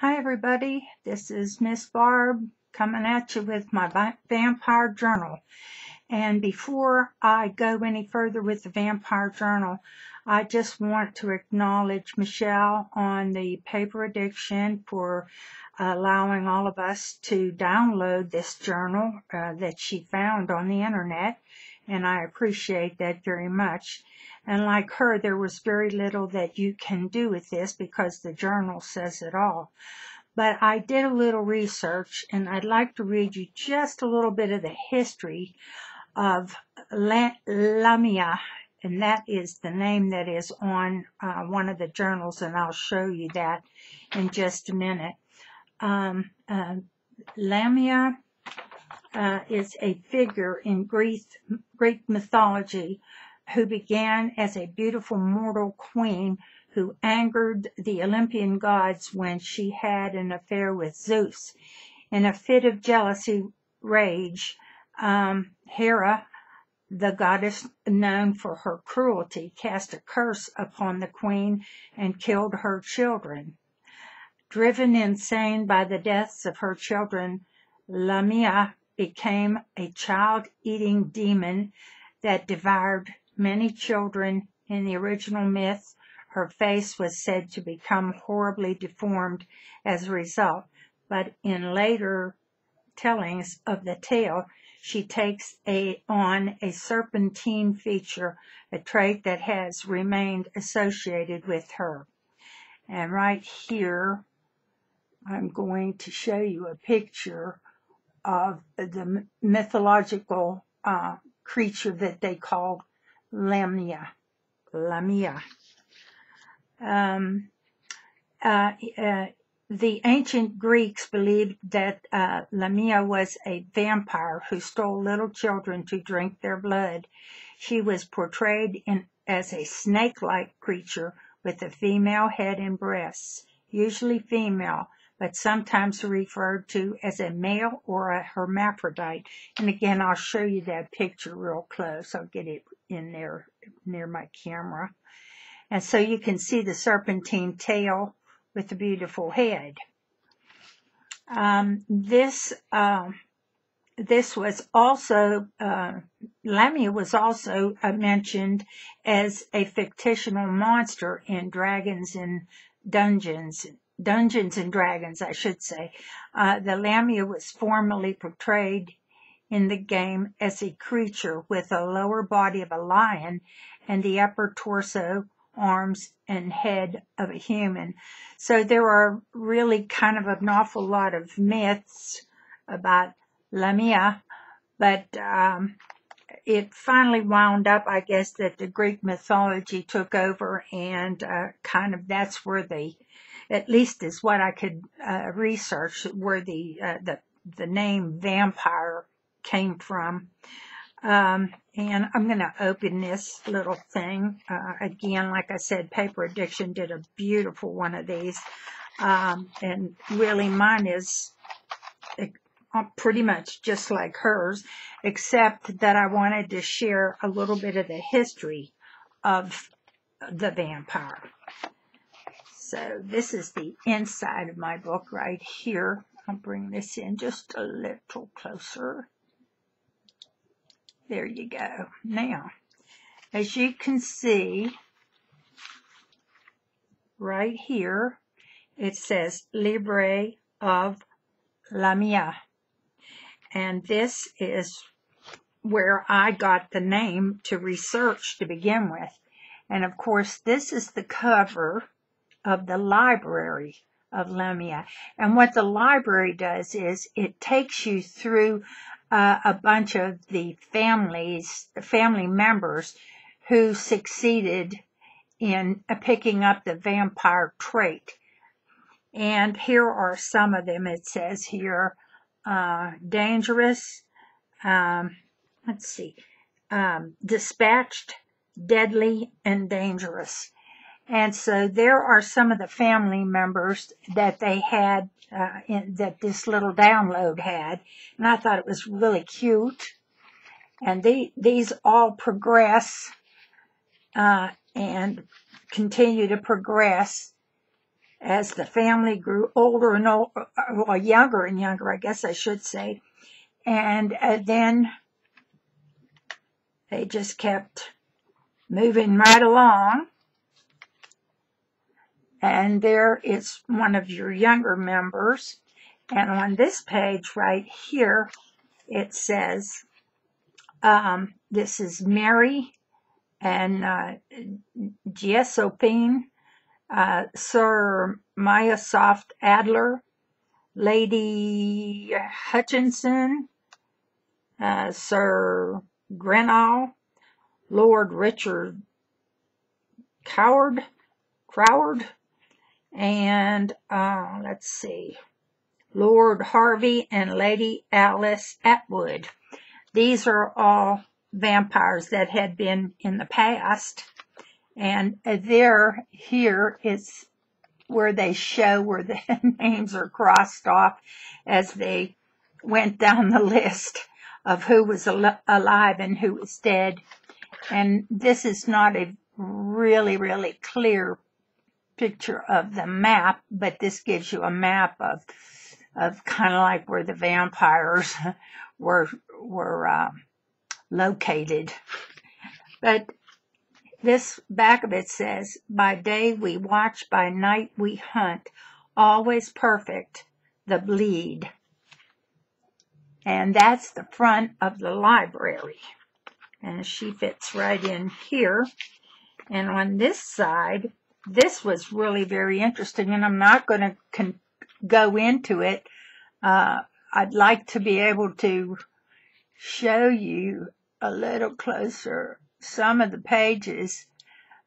Hi everybody, this is Miss Barb coming at you with my vampire journal. And before I go any further with the vampire journal, I just want to acknowledge Michelle on the paper addiction for allowing all of us to download this journal that she found on the internet. And I appreciate that very much. And like her, there was very little that you can do with this because the journal says it all. But I did a little research, and I'd like to read you just a little bit of the history of Lamia, and that is the name that is on one of the journals, and I'll show you that in just a minute. Lamia is a figure in Greek mythology who began as a beautiful mortal queen who angered the Olympian gods when she had an affair with Zeus. In a fit of jealousy rage, Hera, the goddess known for her cruelty, cast a curse upon the queen and killed her children. Driven insane by the deaths of her children, Lamia became a child-eating demon that devoured many children. In the original myth, her face was said to become horribly deformed as a result, but in later tellings of the tale, she takes on a serpentine feature, a trait that has remained associated with her. And right here, I'm going to show you a picture of the mythological creature that they called Lamia. The ancient Greeks believed that Lamia was a vampire who stole little children to drink their blood. She was portrayed as a snake-like creature with a female head and breasts, usually female, but sometimes referred to as a male or a hermaphrodite. And again, I'll show you that picture real close. I'll get it in there near my camera. And so you can see the serpentine tail with the beautiful head. This was also, Lamia was also mentioned as a fictional monster in Dungeons and Dragons, I should say. The Lamia was formerly portrayed in the game as a creature with a lower body of a lion and the upper torso, arms, and head of a human. So there are really kind of an awful lot of myths about Lamia, but it finally wound up, I guess, that the Greek mythology took over, and kind of that's where at least is what I could research, where the name vampire came from. And I'm going to open this little thing. Again, like I said, Paper Addiction did a beautiful one of these. And really mine is pretty much just like hers, except that I wanted to share a little bit of the history of the vampire. So this is the inside of my book right here. I'll bring this in just a little closer. There you go. Now, as you can see, right here, it says Libri of Lamia. And this is where I got the name to research to begin with. And of course, this is the cover of the library of Lamia. And what the library does is it takes you through a bunch of the family members who succeeded in picking up the vampire trait. And here are some of them. It says here, dangerous, let's see, dispatched, deadly, and dangerous. And so there are some of the family members that they had, that this little download had. And I thought it was really cute. And these all progress and continue to progress as the family grew older and older, well, younger and younger, I guess I should say. And then they just kept moving right along. And there is one of your younger members. And on this page right here, it says, this is Mary and Giuseppine, Sir Myosoft Adler, Lady Hutchinson, Sir Grenall, Lord Richard Croward, and let's see, Lord Harvey and Lady Alice Atwood. These are all vampires that had been in the past. And here is where they show where the names are crossed off as they went down the list of who was alive and who was dead. And this is not a really, really clear picture of the map, but this gives you a map of kind of like where the vampires were located. But this back of it says, by day we watch, by night we hunt, always perfect, the bleed. And that's the front of the library. And she fits right in here. And on this side, this was really very interesting, and I'm not going to go into it. I'd like to be able to show you a little closer some of the pages,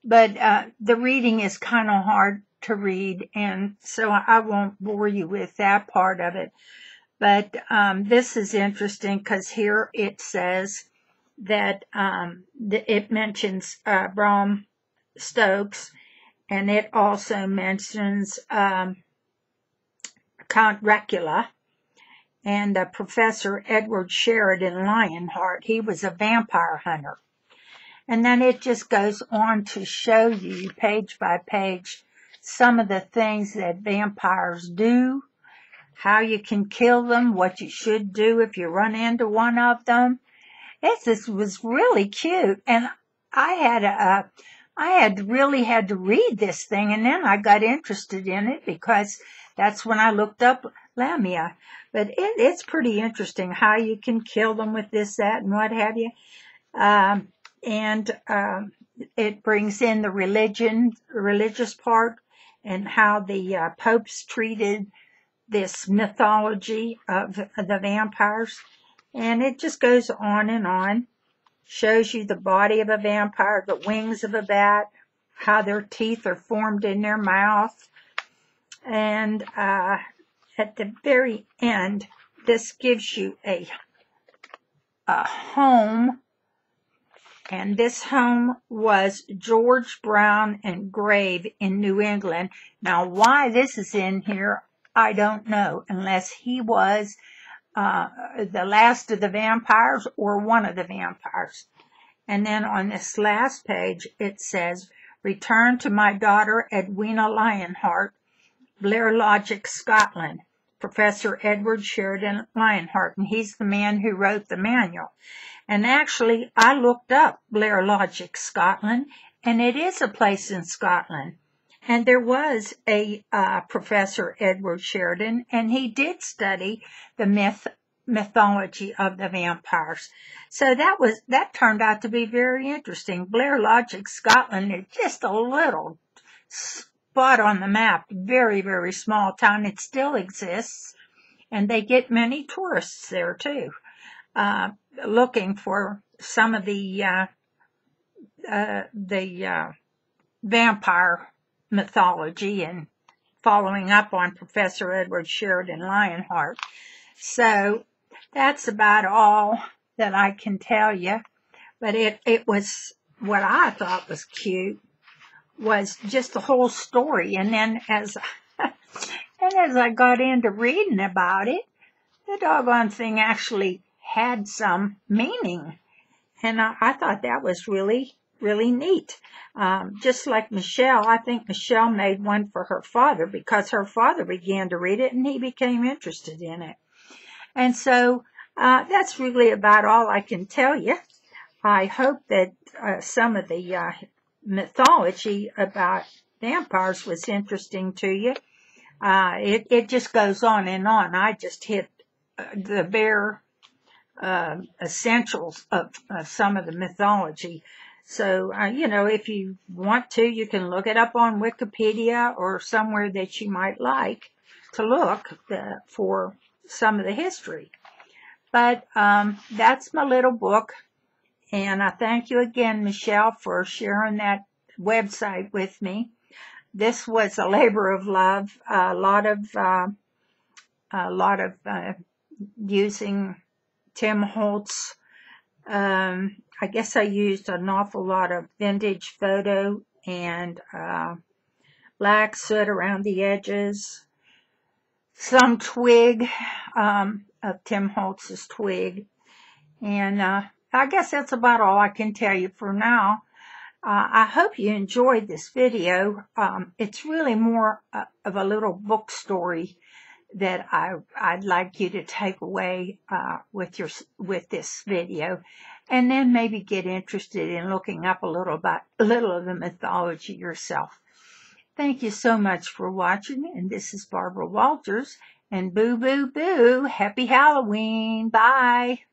but the reading is kind of hard to read, and so I won't bore you with that part of it. But this is interesting because here it says that it mentions Bram Stokes, and it also mentions Count Dracula and Professor Edward Sheridan Lionheart. He was a vampire hunter. And then it just goes on to show you page by page some of the things that vampires do, how you can kill them, what you should do if you run into one of them. This was really cute, and I really had to read this thing, and then I got interested in it because that's when I looked up Lamia. But it's pretty interesting how you can kill them with this, that, and what have you. It brings in the religious part, and how the popes treated this mythology of the vampires. And it just goes on and on. Shows you the body of a vampire, the wings of a bat, how their teeth are formed in their mouth. And at the very end, this gives you a home. And this home was George Brown and Grave in New England. Now, why this is in here, I don't know, unless he was the last of the vampires or one of the vampires. And then on this last page, it says, return to my daughter Edwina Lionheart, Blair Logic, Scotland. Professor Edward Sheridan Lionheart, and he's the man who wrote the manual. And actually, I looked up Blair Logic, Scotland, and it is a place in Scotland. And there was a Professor Edward Sheridan, and he did study the mythology of the vampires. So that turned out to be very interesting. Blair Logic, Scotland is just a little spot on the map, very, very small town. It still exists, and they get many tourists there too, looking for some of the vampire mythology and following up on Professor Edward Sheridan Lionheart. So that's about all that I can tell you. But it was, what I thought was cute was just the whole story. And then as I got into reading about it, the doggone thing actually had some meaning. And I thought that was really, really neat. Just like Michelle, I think Michelle made one for her father because her father began to read it and he became interested in it. And so that's really about all I can tell you. I hope that some of the mythology about vampires was interesting to you. It just goes on and on. I just hit the bare essentials of some of the mythology. So, if you want to, you can look it up on Wikipedia or somewhere that you might like to look for some of the history. But that's my little book. And I thank you again, Michelle, for sharing that website with me. This was a labor of love, a lot of using Tim Holtz. I guess I used an awful lot of vintage photo and black soot around the edges, some twig of Tim Holtz's twig, and I guess that's about all I can tell you for now. I hope you enjoyed this video. It's really more of a little book story that I'd like you to take away with this video, and then maybe get interested in looking up a little of the mythology yourself. Thank you so much for watching, and this is Barbara Walters, and boo boo boo, happy Halloween, bye.